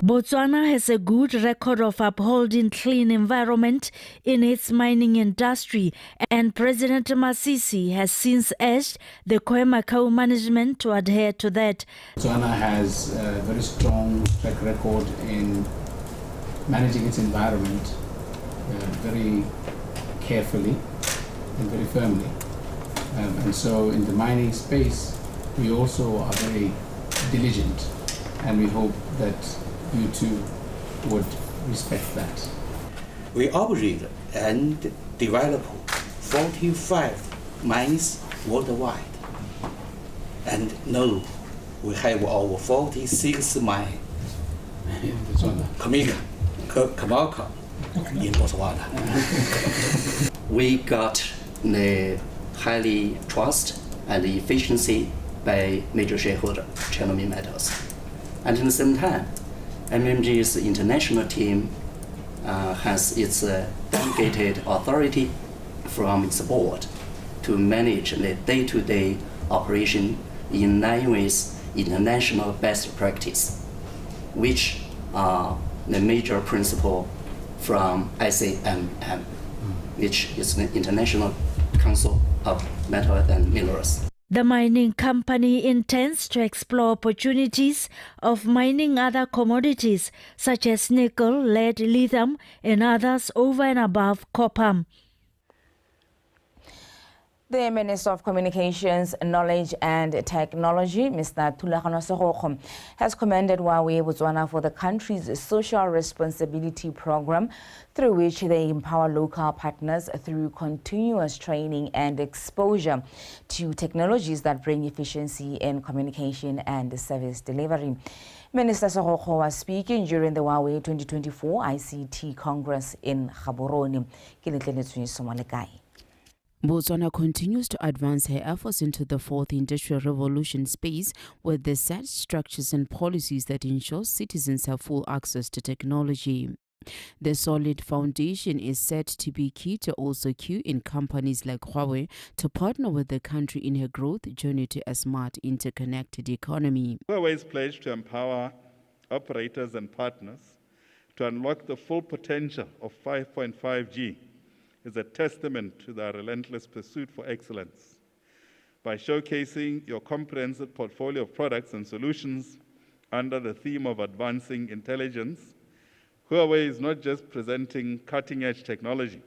Botswana has a good record of upholding clean environment in its mining industry, and President Masisi has since urged the Khoemacau management to adhere to that. Botswana has a very strong track record in managing its environment very carefully and very firmly. And so in the mining space, we also are very diligent, and we hope that you too would respect that. We operate and develop 45 mines worldwide. And now we have our 46th mine, Khoemacau, in Botswana. We got the highly trust and efficiency by major shareholder, China Metals. And at the same time, MMG's international team has its delegated authority from its board to manage the day-to-day operation in line with international best practice, which are the major principle from ICMM, which is the International Council of Metal and Minerals. The mining company intends to explore opportunities of mining other commodities such as nickel, lead, lithium, and others over and above copper. The Minister of Communications, Knowledge and Technology, Mr. Thulaganyo Segokgo, has commended Huawei Botswana for the country's social responsibility program, through which they empower local partners through continuous training and exposure to technologies that bring efficiency in communication and service delivery. Minister Segokgo was speaking during the Huawei 2024 ICT Congress in Gaborone. Botswana continues to advance her efforts into the fourth industrial revolution space with the set structures and policies that ensure citizens have full access to technology. The solid foundation is set to be key to also cue in companies like Huawei to partner with the country in her growth journey to a smart, interconnected economy. Huawei's pledge to empower operators and partners to unlock the full potential of 5.5G is a testament to their relentless pursuit for excellence. By showcasing your comprehensive portfolio of products and solutions under the theme of advancing intelligence, Huawei is not just presenting cutting-edge technology,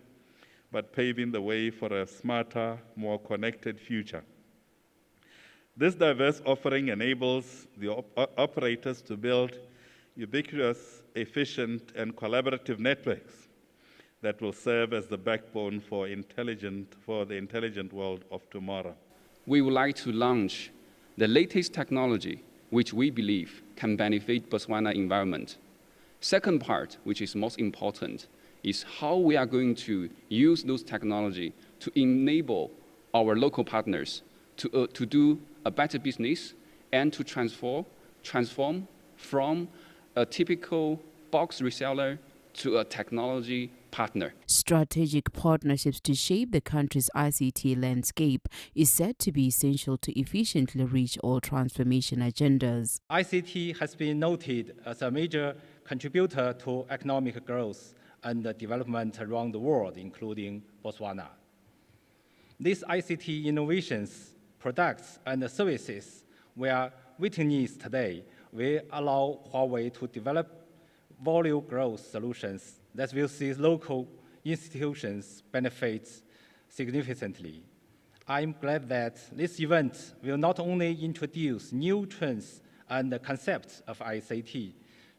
but paving the way for a smarter, more connected future. This diverse offering enables the operators to build ubiquitous, efficient, and collaborative networks that will serve as the backbone for the intelligent world of tomorrow. We would like to launch the latest technology which we believe can benefit Botswana environment. Second part, which is most important, is how we are going to use those technology to enable our local partners to do a better business and to transform from a typical box reseller to a technology partner. Strategic partnerships to shape the country's ICT landscape is said to be essential to efficiently reach all transformation agendas. ICT has been noted as a major contributor to economic growth and development around the world, including Botswana. These ICT innovations, products, and services we are witnessing today will allow Huawei to develop value growth solutions that will see local institutions benefit significantly. I'm glad that this event will not only introduce new trends and the concepts of ICT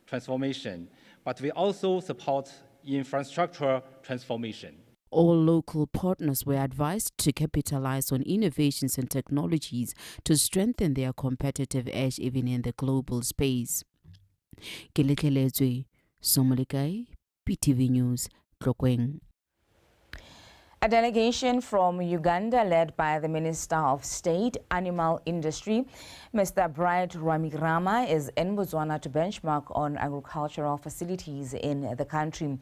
transformation, but will also support infrastructure transformation. All local partners were advised to capitalize on innovations and technologies to strengthen their competitive edge even in the global space. Kelekelezwe, Somalikai, PTV News, Tlokweng. A delegation from Uganda, led by the Minister of State, Animal Industry, Mr. Bright Rwamigrama, is in Botswana to benchmark on agricultural facilities in the country.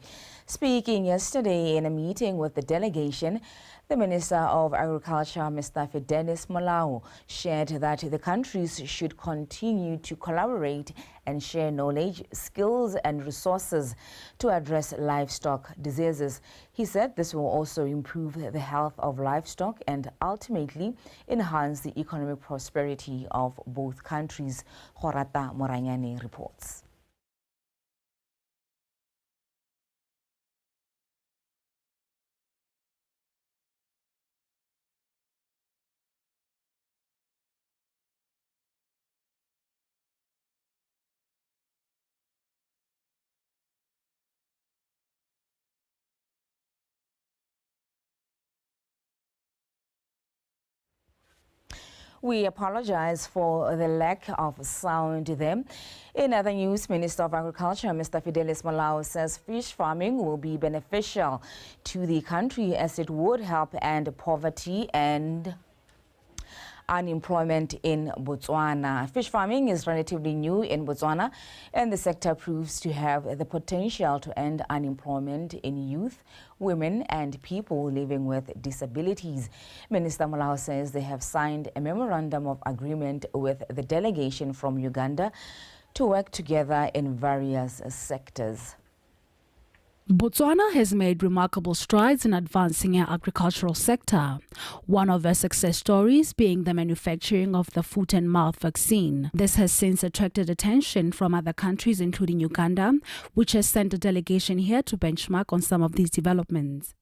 Speaking yesterday in a meeting with the delegation, the Minister of Agriculture, Mr. Fidelis Molao, shared that the countries should continue to collaborate and share knowledge, skills and resources to address livestock diseases. He said this will also improve the health of livestock and ultimately enhance the economic prosperity of both countries. Horata Moranyane reports. We apologize for the lack of sound there. In other news, Minister of Agriculture, Mr. Fidelis Molao, says fish farming will be beneficial to the country as it would help end poverty and unemployment in Botswana. Fish farming is relatively new in Botswana, and the sector proves to have the potential to end unemployment in youth, women and people living with disabilities. Minister Molau says they have signed a memorandum of agreement with the delegation from Uganda to work together in various sectors. Botswana has made remarkable strides in advancing our agricultural sector, one of her success stories being the manufacturing of the foot-and-mouth vaccine. This has since attracted attention from other countries, including Uganda, which has sent a delegation here to benchmark on some of these developments.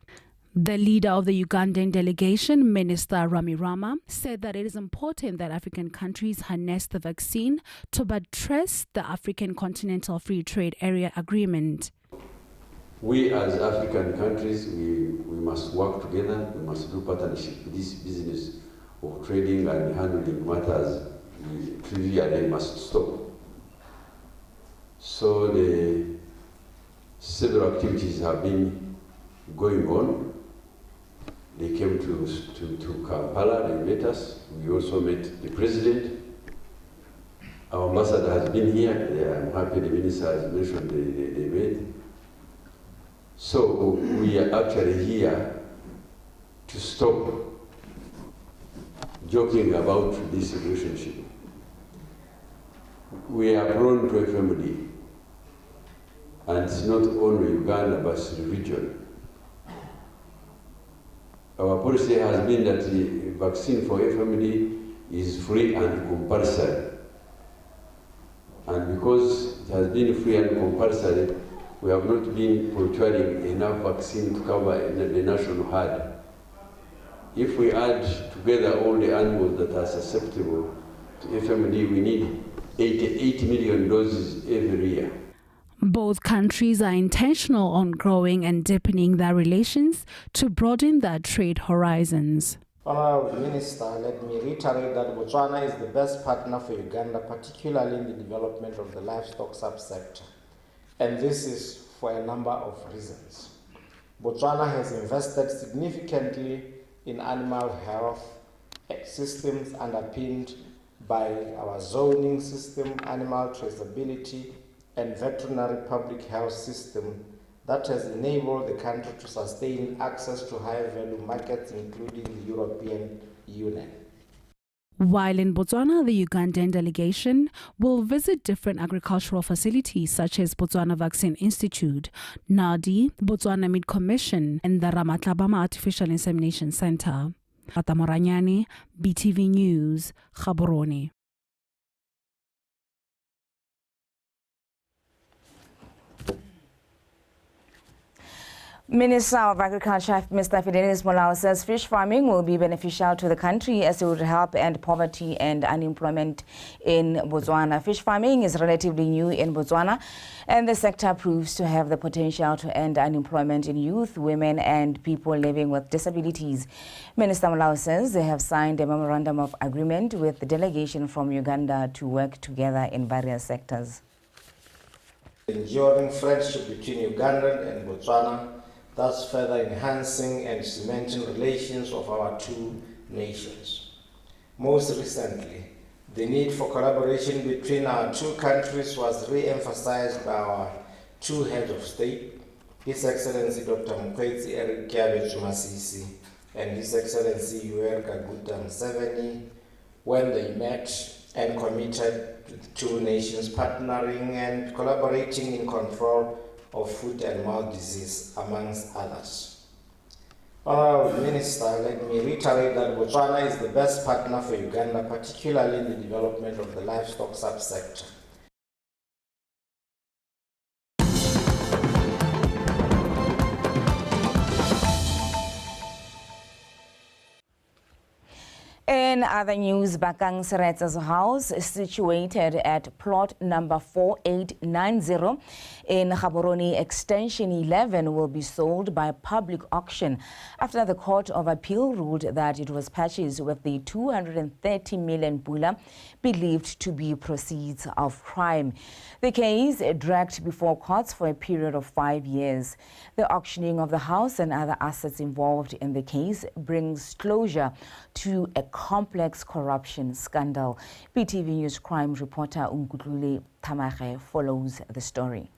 The leader of the Ugandan delegation, Minister Rama, said that it is important that African countries harness the vaccine to buttress the African Continental Free Trade Area Agreement. We as African countries, we must work together, we must do partnership. This business of trading and handling matters, trivially must stop. So the several activities have been going on. They came to Kampala, they met us. We also met the president. Our ambassador has been here. I'm happy the minister has mentioned the event. So we are actually here to stop joking about this relationship. We are prone to FMD, and it's not only Uganda but the region. Our policy has been that the vaccine for FMD is free and compulsory. And because it has been free and compulsory, we have not been procuring enough vaccine to cover the national herd. If we add together all the animals that are susceptible to FMD, we need 88 million doses every year. Both countries are intentional on growing and deepening their relations to broaden their trade horizons. Honourable Minister, let me reiterate that Botswana is the best partner for Uganda, particularly in the development of the livestock subsector. And this is for a number of reasons. Botswana has invested significantly in animal health systems underpinned by our zoning system, animal traceability, and veterinary public health system that has enabled the country to sustain access to high-value markets, including the European Union. While in Botswana, the Ugandan delegation will visit different agricultural facilities such as Botswana Vaccine Institute, NADI, Botswana Meat Commission, and the Ramatlabama Artificial Insemination Center. Horata Moranyane, BTV News, Gaborone. Minister of Agriculture, Mr. Fidelis Molau, says fish farming will be beneficial to the country as it would help end poverty and unemployment in Botswana. Fish farming is relatively new in Botswana, and the sector proves to have the potential to end unemployment in youth, women, and people living with disabilities. Minister Molau says they have signed a memorandum of agreement with the delegation from Uganda to work together in various sectors. Enduring friendship between Uganda and Botswana, thus further enhancing and cementing relations of our two nations. Most recently, the need for collaboration between our two countries was re-emphasized by our two heads of state, His Excellency Dr. Mokgweetsi Eric Masisi and His Excellency Yoweri Kaguta Museveni, when they met and committed to the two nations partnering and collaborating in control of foot and mouth disease, amongst others. Honorable Minister, let me reiterate that Botswana is the best partner for Uganda, particularly in the development of the livestock subsector. In other news, Bakang Seretsa's house, situated at plot number 4890 in Gaborone Extension 11, will be sold by public auction after the Court of Appeal ruled that it was purchased with the 230 million pula believed to be proceeds of crime. The case dragged before courts for a period of 5 years. The auctioning of the house and other assets involved in the case brings closure to a complex corruption scandal. PTV News crime reporter Unkutlule Tamare follows the story.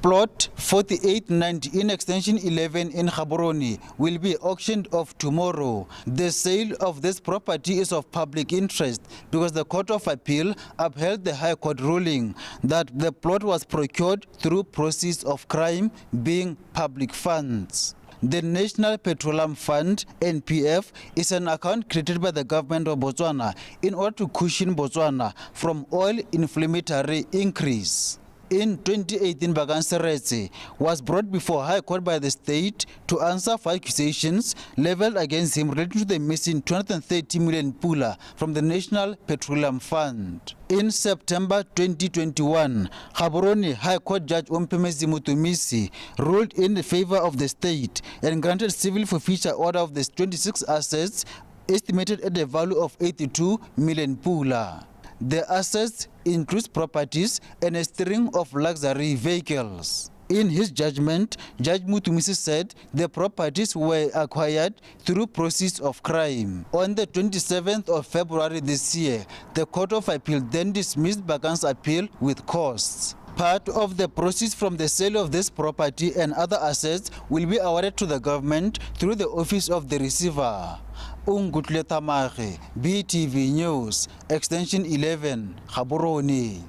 Plot 4890 in Extension 11 in Gaborone will be auctioned off tomorrow. The sale of this property is of public interest because the Court of Appeal upheld the High Court ruling that the plot was procured through proceeds of crime, being public funds. The National Petroleum Fund, NPF, is an account created by the government of Botswana in order to cushion Botswana from oil inflammatory increase. In 2018, Bakang Seretse was brought before High Court by the state to answer 5 accusations leveled against him relating to the missing 230 million pula from the National Petroleum Fund. In September 2021, Gaborone High Court Judge Ompemezi Mutumisi ruled in favor of the state and granted civil forfeiture order of the 26 assets estimated at a value of 82 million pula. The assets include properties and a string of luxury vehicles. In his judgment, Judge Mutumisi said the properties were acquired through proceeds of crime. On the 27th of February this year, the Court of Appeal then dismissed Bakang's appeal with costs. Part of the proceeds from the sale of this property and other assets will be awarded to the government through the Office of the Receiver. Ungutle Tamare, BTV News, Extension 11, Gaborone.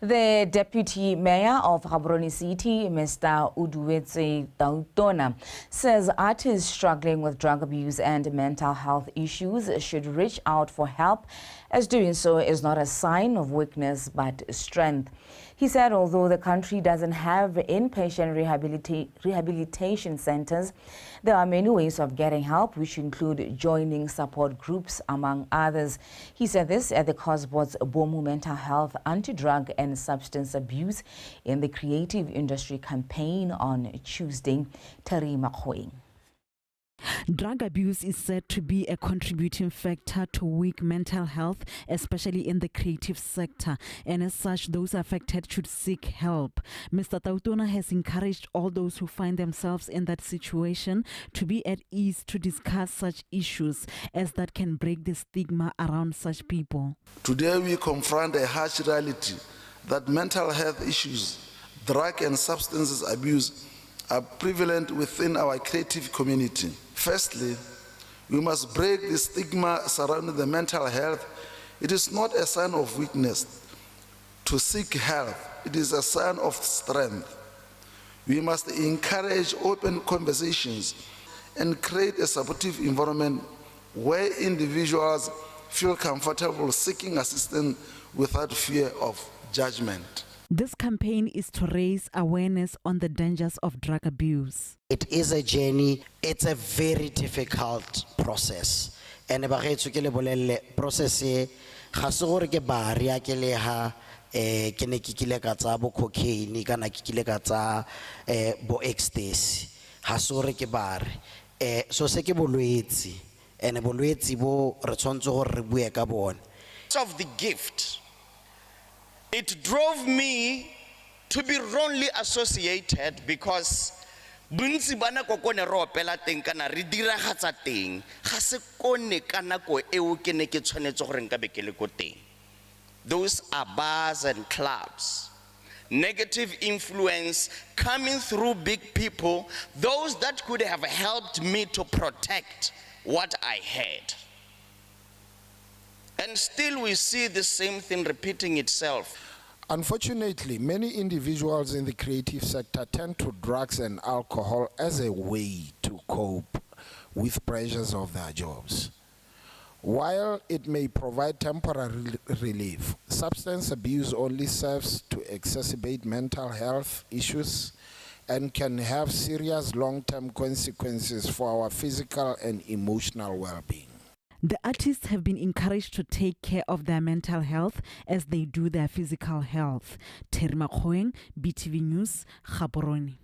The Deputy Mayor of Gaborone City, Mr. Uduwetse Tautona, says artists struggling with drug abuse and mental health issues should reach out for help, as doing so is not a sign of weakness but strength. He said although the country doesn't have inpatient rehabilitation centers, there are many ways of getting help, which include joining support groups, among others. He said this at the Cosboard's Bomu Mental Health, Anti-Drug and Substance Abuse in the Creative Industry campaign on Tuesday. Tari Makhoeng. Drug abuse is said to be a contributing factor to weak mental health, especially in the creative sector, and as such, those affected should seek help. Mr. Tautona has encouraged all those who find themselves in that situation to be at ease to discuss such issues, as that can break the stigma around such people. Today we confront a harsh reality that mental health issues, drug and substances abuse are prevalent within our creative community. Firstly, we must break the stigma surrounding the mental health. It is not a sign of weakness to seek help. It is a sign of strength. We must encourage open conversations and create a supportive environment where individuals feel comfortable seeking assistance without fear of judgment. This campaign is to raise awareness on the dangers of drug abuse. It is a journey. It's a very difficult process. And the process ga se gore ke ba ri a ke le ha ke ne ke kile ka tsa bo cocaine kana ke kile ka tsa bo ecstasy ga se gore ke ba ri so se ke bolwetsi and bolwetsi bo re tshwantse gore re bue ka bona. Of the gift, it drove me to be wrongly associated because bontsi bana ko kone ro opela teng kana re diragatsa teng ga se kone kana ko eo ke ne ke tshwanetse gore nka be ke le ko teng. Those are bars and clubs. Negative influence coming through big people, those that could have helped me to protect what I had. And still we see the same thing repeating itself. Unfortunately, many individuals in the creative sector turn to drugs and alcohol as a way to cope with pressures of their jobs. While it may provide temporary relief, substance abuse only serves to exacerbate mental health issues and can have serious long-term consequences for our physical and emotional well-being. The artists have been encouraged to take care of their mental health as they do their physical health. Terry Makgoeng, BTV News, Gaborone.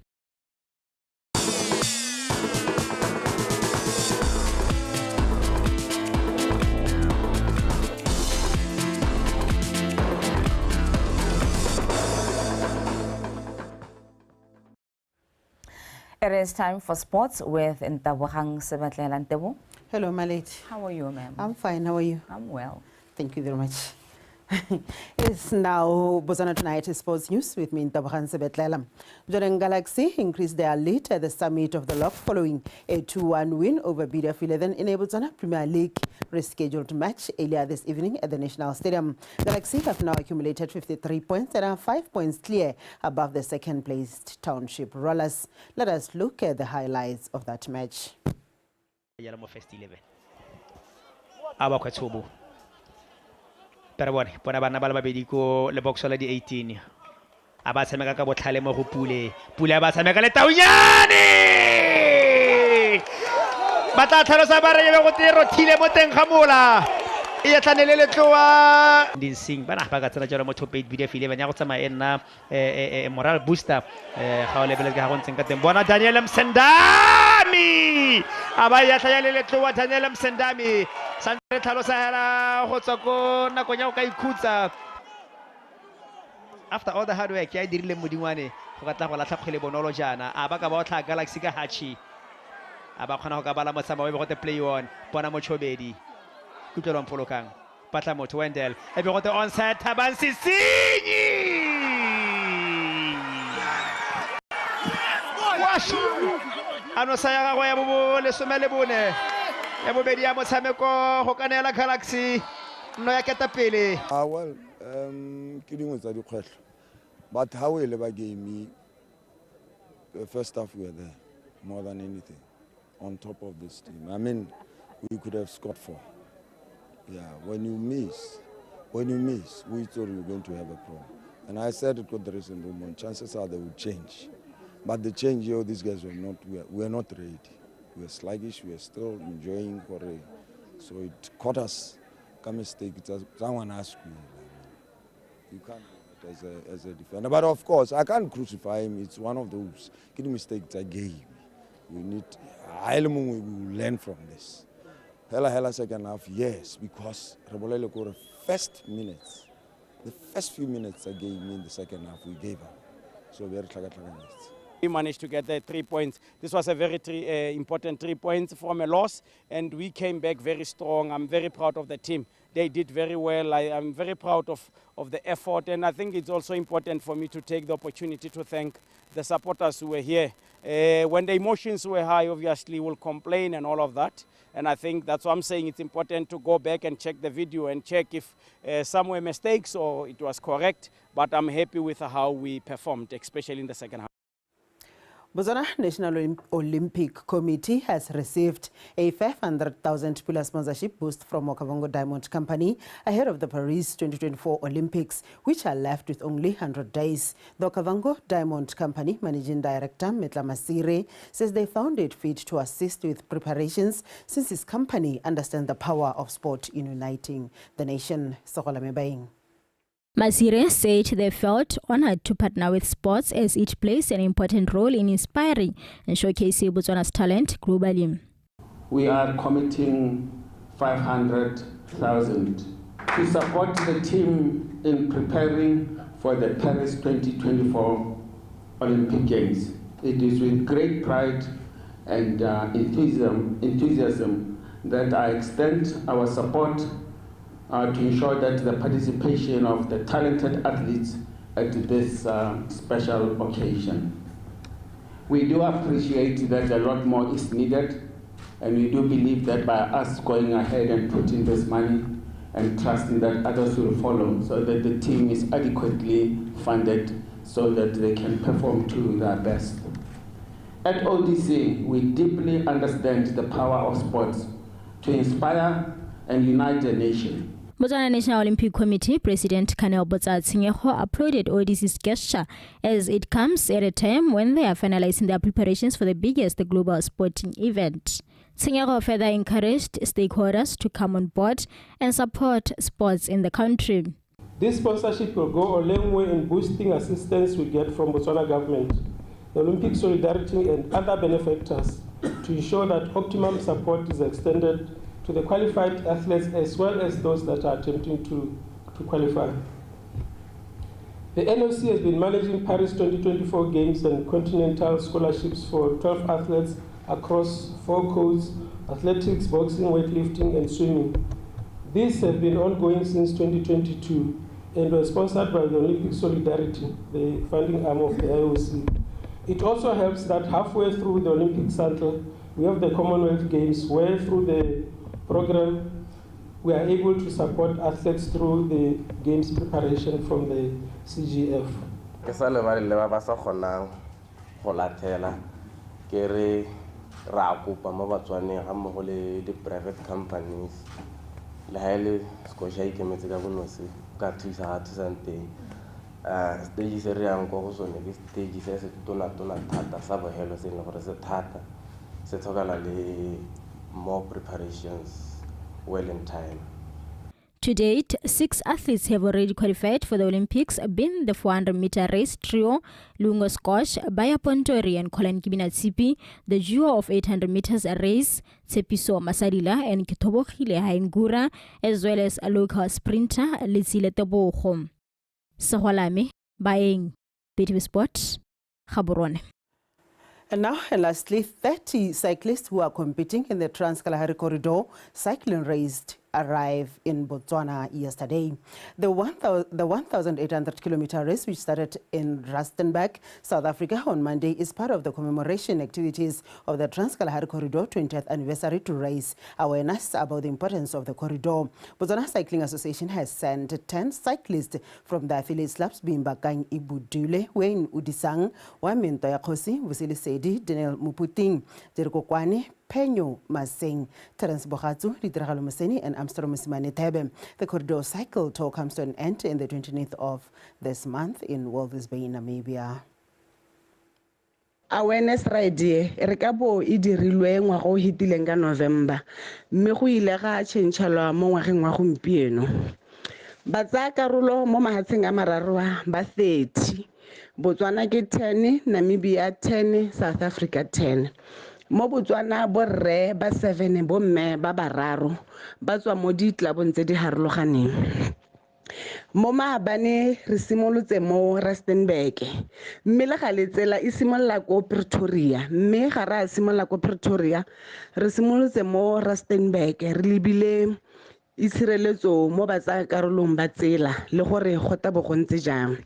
It is time for sports with Ntabogang Sebatlela. Ntebo. Hello, Maleti. How are you, ma'am? I'm fine. How are you? I'm well. Thank you very much. It's now Botswana Tonight Sports News with me, Ntabogang Sebatlela. Jordan Galaxy increased their lead at the summit of the lock following a 2-1 win over BDF 11 in a Botswana Premier League rescheduled match earlier this evening at the National Stadium. Galaxy have now accumulated 53 points and are 5 points clear above the second-placed Township Rollers. Let us look at the highlights of that match. Pero bona bana ba le babedi ko le box la di 18 a ba tshameka ka botlhale mo go pule ba tshameka le taunyane ba tla tlhalosa ba re go tiro thile mo teng ga mola e ya tlanele le tloa dinsing bana ba ka tsena jalo mo top 8 BDF 11 ya go tsamaya nna moral booster ga o lebeletse ga go ntseng ka teng bona Daniel Msendami aba ya tlhaya le tloa Daniel Msendami santre tlhalosa hela go tswa ko nako nya go ka ikhutsa after all the hard work ya dirile modingwane go ka tla go latlha kgwele bonolo jana a ba ka ba o tla Galaxy ka hachi a ba khona go ka bala motsama go te play on bona mo chobedi kutlwa mpolokang patla motho Wendell e be go te onside Thabang Sisinyi wash ano sa ya go ya bo le somele bone ya bobedi ya motshameko go kanela Galaxy no ya keta pele well ke dingwe tsa dikgwetlo but how we le ba game the first half we were there more than anything on top of this team. I mean we could have scored 4. Yeah, when you miss, we thought we were going to have a problem. And I said it got the dressing room, and chances are they would change. But the change here, these guys were not ready. We were sluggish, we were still enjoying Korea. So it caught us a mistake. Someone asked me, you can't do it as a defender. But of course, I can't crucify him. It's one of those mistakes I gave. We will learn from this. Hella second half, yes, because Rebolele got the first few minutes I gave me in the second half, we gave up. So very we managed to get the 3 points. This was a very important 3 points from a loss, and we came back very strong. I'm very proud of the team. They did very well. I'm very proud of the effort, and I think it's also important for me to take the opportunity to thank the supporters who were here. When the emotions were high, obviously we'll complain and all of that. And I think that's why I'm saying it's important to go back and check the video and check if some were mistakes or it was correct. But I'm happy with how we performed, especially in the second half. Botswana National Olympic Committee has received a 500,000 pillar sponsorship boost from Okavango Diamond Company ahead of the Paris 2024 Olympics, which are left with only 100 days. The Okavango Diamond Company Managing Director Metla Masire says they found it fit to assist with preparations since his company understands the power of sport in uniting the nation. Sokola Mebaing. Masire said they felt honored to partner with sports as it plays an important role in inspiring and showcasing Botswana's talent globally. We are committing 500,000 to support the team in preparing for the Paris 2024 Olympic Games. It is with great pride and enthusiasm that I extend our support to ensure that the participation of the talented athletes at this special occasion. We do appreciate that a lot more is needed, and we do believe that by us going ahead and putting this money and trusting that others will follow so that the team is adequately funded so that they can perform to their best. At ODC, we deeply understand the power of sports to inspire and unite the nation. Botswana National Olympic Committee President Kanel Botsa-Tshenyego applauded ODC's gesture as it comes at a time when they are finalizing their preparations for the biggest global sporting event. Tshenyego further encouraged stakeholders to come on board and support sports in the country. This sponsorship will go a long way in boosting assistance we get from Botswana government, the Olympic Solidarity and other benefactors to ensure that optimum support is extended to the qualified athletes as well as those that are attempting to qualify. The NOC has been managing Paris 2024 Games and continental scholarships for 12 athletes across 4 codes: athletics, boxing, weightlifting, and swimming. These have been ongoing since 2022 and were sponsored by the Olympic Solidarity, the funding arm of the IOC. It also helps that halfway through the Olympic cycle, we have the Commonwealth Games, where through the program, we are able to support athletes through the games preparation from the CGF. Private companies, le haele Scotia ikemetse ka bonosi ka thusa teng stage se re yang go sone ke stage se se tona thata sa bohelo se le gore se thata se tlhokana le more preparations well in time. To date, 6 athletes have already qualified for the Olympics, being the 400-meter race trio, Lungo Scotch, Baya Pontori and Colin Kibinatsipi, the duo of 800 meters race, Tsepiso Masadila and Kitobokhile Haingura, as well as a local sprinter, Litsile Teboho. Sahwalame, Baeng, BTV Sport, Gaborone. And now, and lastly, 30 cyclists who are competing in the Trans-Kalahari Corridor cycling race arrived in Botswana yesterday. The 1,800-kilometer race, which started in Rustenburg, South Africa on Monday, is part of the commemoration activities of the Trans-Kalahari Corridor 20th anniversary to raise awareness about the importance of the corridor. Botswana Cycling Association has sent 10 cyclists from the affiliate clubs being Bakang Ibudule, Wayne Udisang, Waminto Yakosi, Vusili Sedi, Daniel Muputing, Jeriko Kwane, Penyo Masing, Terence Bohatsu, Litragalo Maseni, and Amsterdam Simane Tebe. The corridor cycle tour comes to an end in the 29th of this month in Walvis Bay, Namibia. Awareness ride re ka bo e dirilwe ngwa go hitileng ka November mme go ile ga tšhentšhelwa mo ngwageng wa gompieno. Ba tsa karolo mo mahatsheng a mararo ba 30. Botswana ke 10, Namibia 10, South Africa 10. Mo Botswana borre ba 7 bomme ba bararo ba tswa mo ditlabong tse di harologaneng. Mo maabane re simolotse mo Rustenburg mme le gale tsela e simolla ko Pretoria mme ga ra simolla ko Pretoria re simolotse mo Rustenburg re lebile itshireletso mo ba tsa karolong ba tsela le gore go ta bo go ntse jang.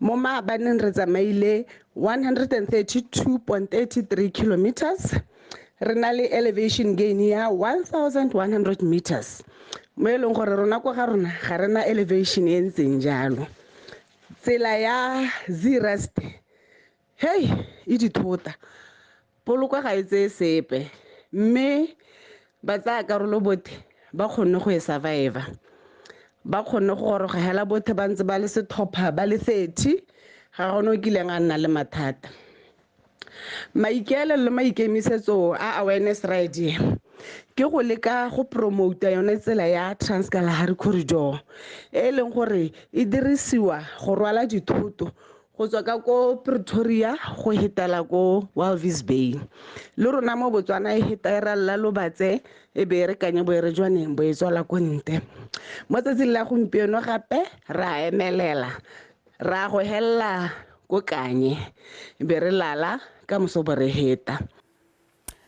Mo maabaneng re tsamaile 132.33 kilometers. Re na le elevation gain ya 1,100 meters. Mo e leng gore rona go ga rona ga rena elevation e ntseng jalo. Tsela ya Zrest hey e dithota poloko ga e tse sepe mme ba tsa karolo bote ba kgonne go e survive. Ba kgonne go goroga hela bote ba ntse ba le sethopa ba le 30 ga gona o kileng a nna le mathata. Maikele le maikemisetso a awareness ride ke go leka go promote yone tsela ya Trans-Kalahari Corridor e leng gore e dirisiwa go rwala dithoto go tswa ka ko Pretoria go hetela ko Walvis Bay. Le rona mo Botswana e hetera la lobatse e be re kanye bo re jwaneng bo e tswala ko nte. Mo tsatsing la gompieno gape ra emelela ra go hella ko kanye be re lala ka mosobore heta.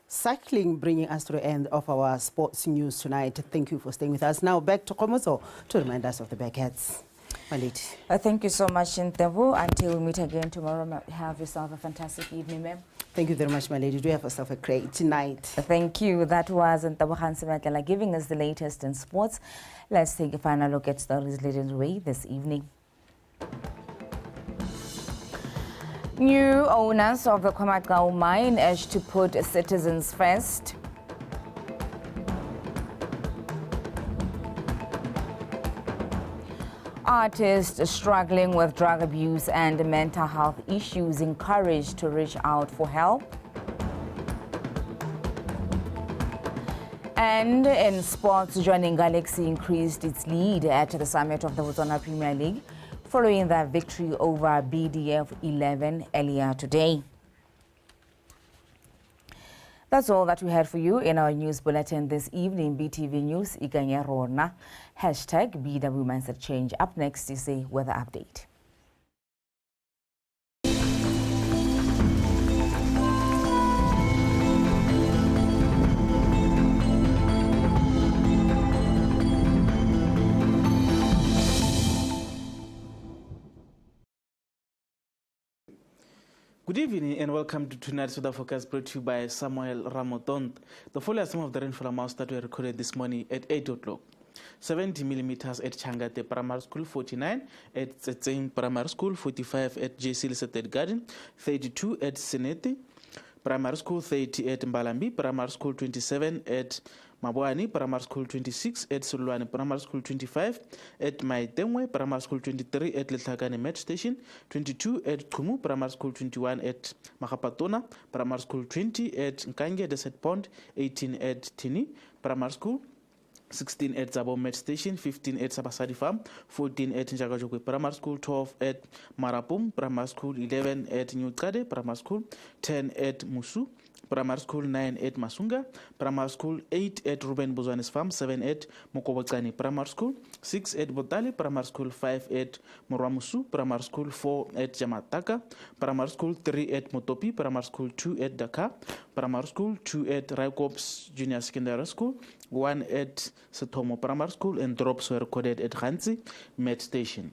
Cycling bringing us to the end of our sports news tonight. Thank you for staying with us. Now back to Komoso to remind us of the back heads. Thank you so much, Ntebo. Until we meet again tomorrow, have yourself a fantastic evening, ma'am. Thank you very much, my lady. Do have yourself a great night. Thank you. That was Ntebo Sebetlala giving us the latest in sports. Let's take a final look at stories leading the way this evening. New owners of the Khomakau mine urge to put citizens first. Artists struggling with drug abuse and mental health issues encouraged to reach out for help. And in sports, joining Galaxy increased its lead at the summit of the Botswana Premier League following their victory over BDF 11 earlier today. That's all that we had for you in our news bulletin this evening. BTV News, Ikanya Rona, #BW Mindset Change. Up next is a weather update. Good evening and welcome to tonight's weather forecast brought to you by Samuel Ramotont. The following are some of the rainfall amounts that were recorded this morning at 8 o'clock. 70 millimeters at Changate Primary School, 49 at Tsetseng Primary School, 45 at JC Lisette Garden, 32 at Senete Primary School, 30 at Mbalambi Primary School, 27 at Mabwani Primary School, 26 at Sulwani Primary School, 25 at Maitengwe Primary School, 23 at Letlhakane Met Station, 22 at Kumu Primary School, 21 at Makapatona Primary School, 20 at Nkange Desert Pond, 18 at Tini Primary School, 16 at Zabo Met Station, 15 at Sabasadi Farm, 14 at Njagajokwe Primary School, 12 at Marapum Primary School, 11 at New Kade Primary School, 10 at Musu Primary School, 9 at Masunga Primary School, 8 at Ruben Bozwanis Farm, 7 at Mokobokani Primary School, 6 at Botali Primary School, 5 at Muramusu Primary School, 4 at Jamataka Primary School, 3 at Motopi Primary School, 2 at Dakar Primary School, 2 at Raikops Junior Secondary School, 1 at Setomo Primary School, and drops were recorded at Hansi Met Station.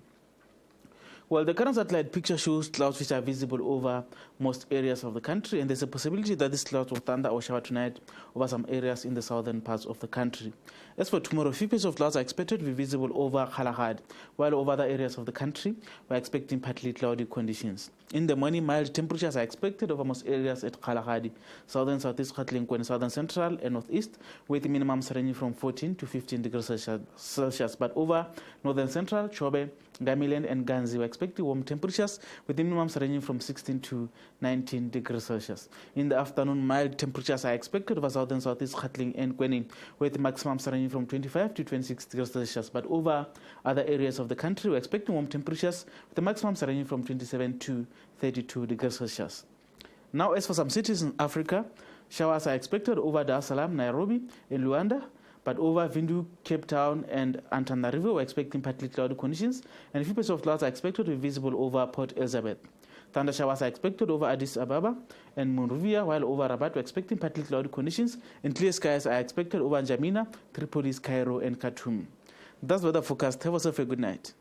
Well, the current satellite picture shows clouds which are visible over most areas of the country, and there's a possibility that these clouds will thunder or shower tonight over some areas in the southern parts of the country. As for tomorrow, few pairs of clouds are expected to be visible over Kalahad, while over other areas of the country, we're expecting partly cloudy conditions. In the morning, mild temperatures are expected over most areas at Kalahadi, southern, southeast Gauteng, southern central and northeast, with minimums ranging from 14 to 15 degrees Celsius. But over northern central, Chobe, Gamiland and Ganzi, we're expecting warm temperatures with minimums ranging from 16 to 19 degrees Celsius. In the afternoon, mild temperatures are expected over southern, southeast Gauteng and Kwening, with maximums ranging from 25 to 26 degrees Celsius. But over other areas of the country, we're expecting warm temperatures with the maximums ranging from 27 to 32 degrees Celsius. Now, as for some cities in Africa, showers are expected over Dar es Salaam, Nairobi, and Luanda, but over Vindu, Cape Town, and Antananarivo, we're expecting partly cloudy conditions, and a few pairs of clouds are expected to be visible over Port Elizabeth. Thunder showers are expected over Addis Ababa and Monrovia, while over Rabat, we're expecting partly cloudy conditions, and clear skies are expected over N'Djamena, Tripolis, Cairo, and Khartoum. That's weather forecast. Have yourself a good night.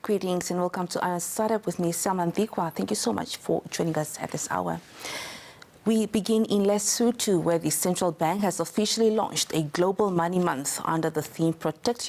Greetings and welcome to our startup with me, Salman Vikwa. Thank you so much for joining us at this hour. We begin in Lesotho, where the central bank has officially launched a global money month under the theme Protect